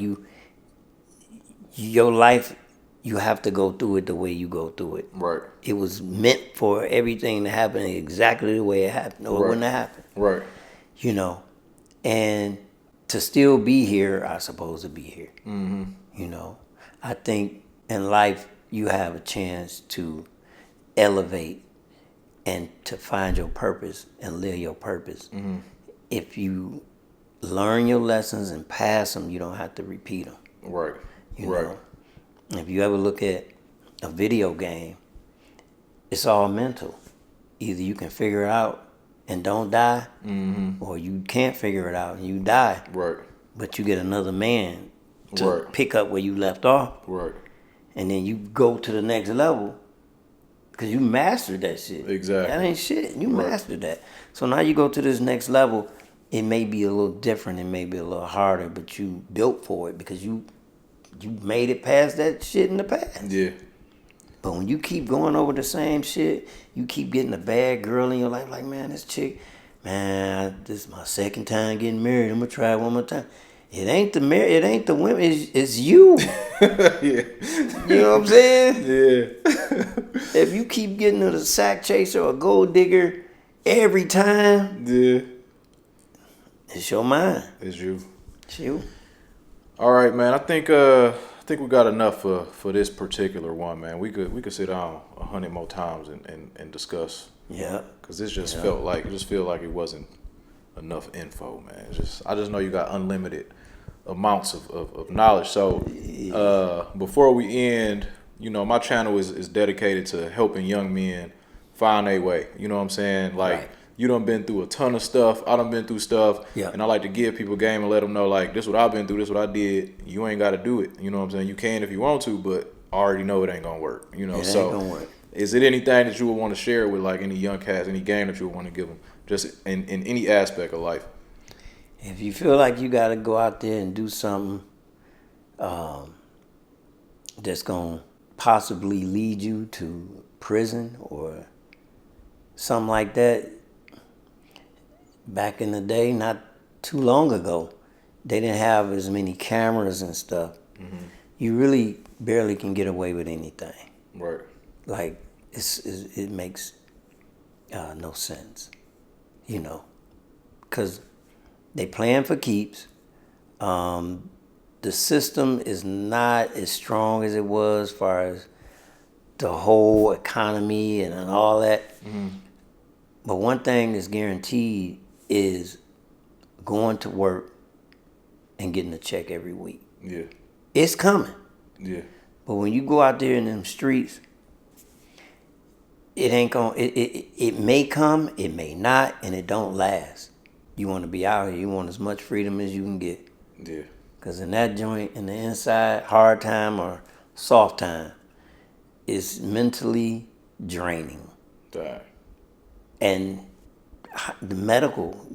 your life, you have to go through it the way you go through it. Right. It was meant for everything to happen exactly the way it happened, or it wouldn't have happened. Right. And to still be here, I supposed to be here. I think in life you have a chance to elevate and to find your purpose and live your purpose. If you learn your lessons and pass them, you don't have to repeat them. Right. You know? If you ever look at a video game, it's all mental. Either you can figure it out and don't die, or you can't figure it out and you die. Right. But you get another man to Right. pick up where you left off. Right. And then you go to the next level because you mastered that shit. Exactly. That ain't shit. You mastered that. So now you go to this next level. It may be a little different. It may be a little harder, but you built for it because you made it past that shit in the past. Yeah. But when you keep going over the same shit, you keep getting a bad girl in your life. Like, man, this chick, man, this is my second time getting married. I'm gonna try it one more time. It ain't the women. It's you. Yeah. You know what I'm saying? Yeah. If you keep getting a sack chaser or a gold digger every time, Yeah. it's your mind. It's you. It's you. All right, man. I think we got enough for this particular one, man. We could sit down 100 more times and discuss. Yeah. Cause it just feel like it wasn't enough info, man. I just know you got unlimited amounts of knowledge. So before we end, you know, my channel is dedicated to helping young men find their way. You know what I'm saying? Like, Right. you done been through a ton of stuff. I done been through stuff. Yeah. And I like to give people game and let them know, like, this what I've been through, this what I did. You ain't got to do it. You know what I'm saying? You can if you want to, but I already know it ain't going to work. You know, It ain't so gonna work. is it anything that you would want to share with, like, any young cats, any game that you would want to give them, just in any aspect of life? If you feel like you got to go out there and do something that's going to possibly lead you to prison or something like that, back in the day, not too long ago, they didn't have as many cameras and stuff. You really barely can get away with anything. Right. Like, it makes no sense, you know, because they playing for keeps. The system is not as strong as it was as far as the whole economy and all that. But one thing is guaranteed is going to work and getting a check every week. Yeah. It's coming. Yeah. But when you go out there in them streets, it ain't gonna. It may come, it may not, and it don't last. You want to be out here. You want as much freedom as you can get. Yeah. Cause in that joint, in the inside, hard time or soft time, is mentally draining. Right. And the medical,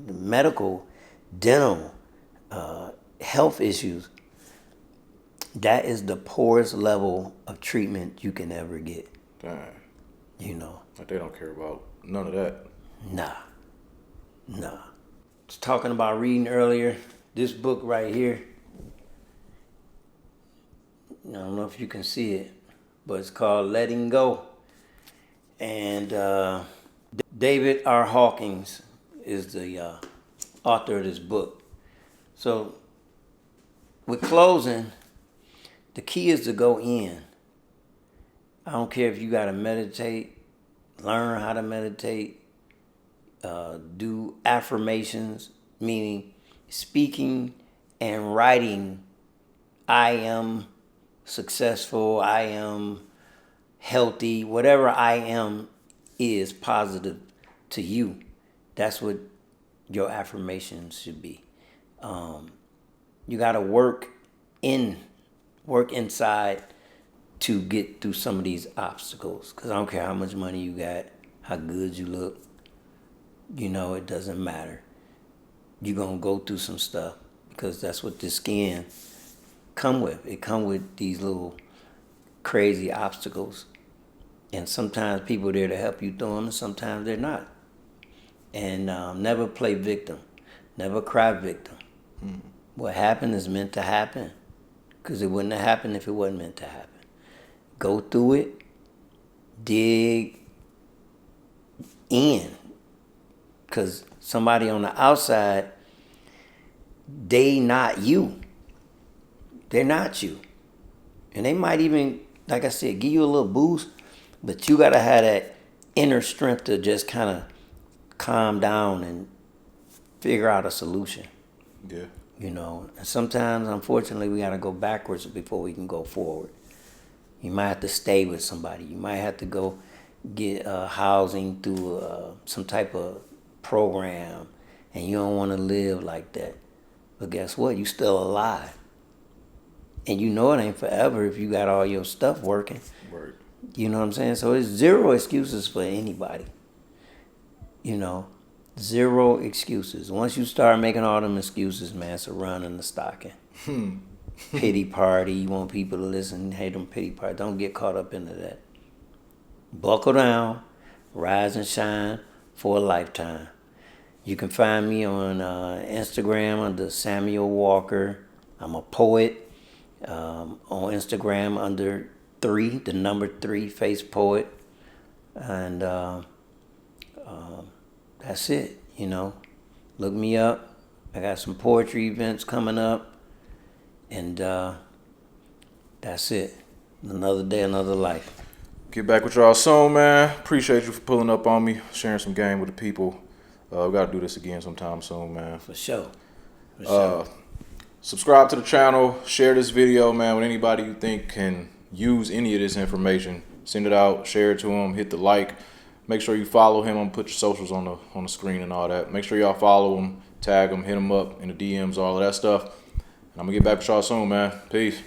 dental, health issues, that is the poorest level of treatment you can ever get. Dang. You know. Like, they don't care about none of that. Nah. Was talking about reading earlier. This book right here. I don't know if you can see it, but it's called Letting Go. And David R. Hawkins is the author of this book. So with closing, the key is to go in. I don't care if you got to meditate, learn how to meditate, do affirmations, meaning speaking and writing, I am successful, I am healthy, whatever I am is positive to you. That's what your affirmations should be. You got to work inside to get through some of these obstacles. Because I don't care how much money you got, how good you look, you know, it doesn't matter. You're going to go through some stuff because that's what the skin come with. It come with these little crazy obstacles. And sometimes people are there to help you through them, and sometimes they're not. And never play victim. Never cry victim. What happened is meant to happen. Because it wouldn't have happened if it wasn't meant to happen. Go through it. Dig in. Because somebody on the outside, they not you. They're not you. And they might even, like I said, give you a little boost. But you gotta have that inner strength to just kind of calm down and figure out a solution. Yeah. You know, and sometimes, unfortunately, we gotta go backwards before we can go forward. You might have to stay with somebody. You might have to go get housing through some type of program, and you don't want to live like that. But guess what? You still alive, and you know it ain't forever if you got all your stuff working. Word. You know what I'm saying? So it's zero excuses for anybody. You know, zero excuses. Once you start making all them excuses, man, it's a run in the stocking. Pity party. You want people to listen, hate them pity party. Don't get caught up into that. Buckle down, rise and shine for a lifetime. You can find me on Instagram under Samuel Walker. I'm a poet. On Instagram under 3FacePoet. And that's it, you know. Look me up. I got some poetry events coming up. And that's it. Another day, another life. Get back with y'all soon, man. Appreciate you for pulling up on me, sharing some game with the people. We got to do this again sometime soon, man. For sure. For sure. Subscribe to the channel. Share this video, man, with anybody you think can use any of this information. Send it out. Share it to them. Hit the like. Make sure you follow him. I'm going to put your socials on the screen and all that. Make sure y'all follow him, tag him, hit him up in the DMs, all of that stuff. And I'm going to get back with y'all soon, man. Peace.